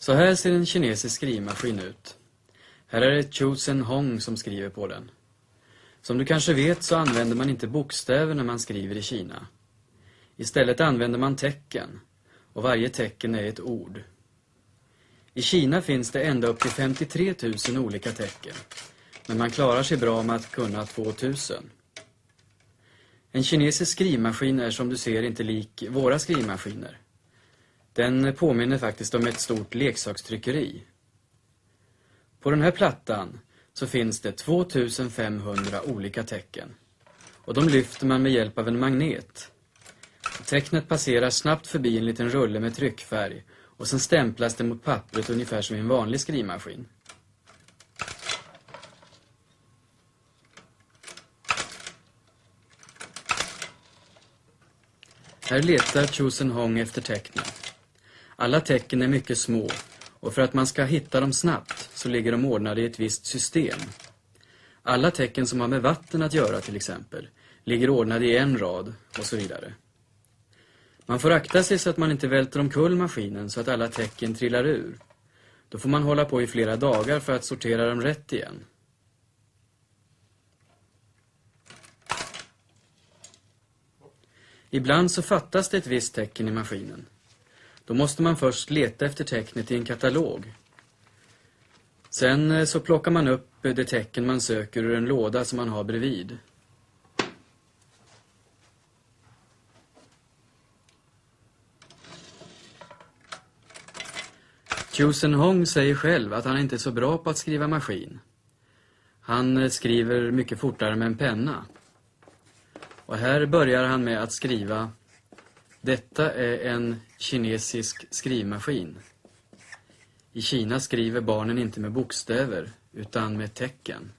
Så här ser en kinesisk skrivmaskin ut. Här är det Chu Zhenhong som skriver på den. Som du kanske vet så använder man inte bokstäver när man skriver i Kina. Istället använder man tecken, och varje tecken är ett ord. I Kina finns det ända upp till 53 000 olika tecken, men man klarar sig bra med att kunna 2000. En kinesisk skrivmaskin är som du ser inte lik våra skrivmaskiner. Den påminner faktiskt om ett stort leksakstryckeri. På den här plattan så finns det 2500 olika tecken, och de lyfter man med hjälp av en magnet. Tecknet passerar snabbt förbi en liten rulle med tryckfärg och sen stämplas det mot pappret ungefär som i en vanlig skrivmaskin. Här letar Chu Zhenhong efter tecknen. Alla tecken är mycket små, och för att man ska hitta dem snabbt så ligger de ordnade i ett visst system. Alla tecken som har med vatten att göra till exempel ligger ordnade i en rad och så vidare. Man får akta sig så att man inte välter omkull maskinen så att alla tecken trillar ur. Då får man hålla på i flera dagar för att sortera dem rätt igen. Ibland så fattas det ett visst tecken i maskinen. Då måste man först leta efter tecknet i en katalog. Sen så plockar man upp det tecken man söker ur en låda som man har bredvid. Chu Zhenhong säger själv att han inte är så bra på att skriva maskin. Han skriver mycket fortare med en penna. Och här börjar han med att skriva: detta är en kinesisk skrivmaskin. I Kina skriver barnen inte med bokstäver utan med tecken.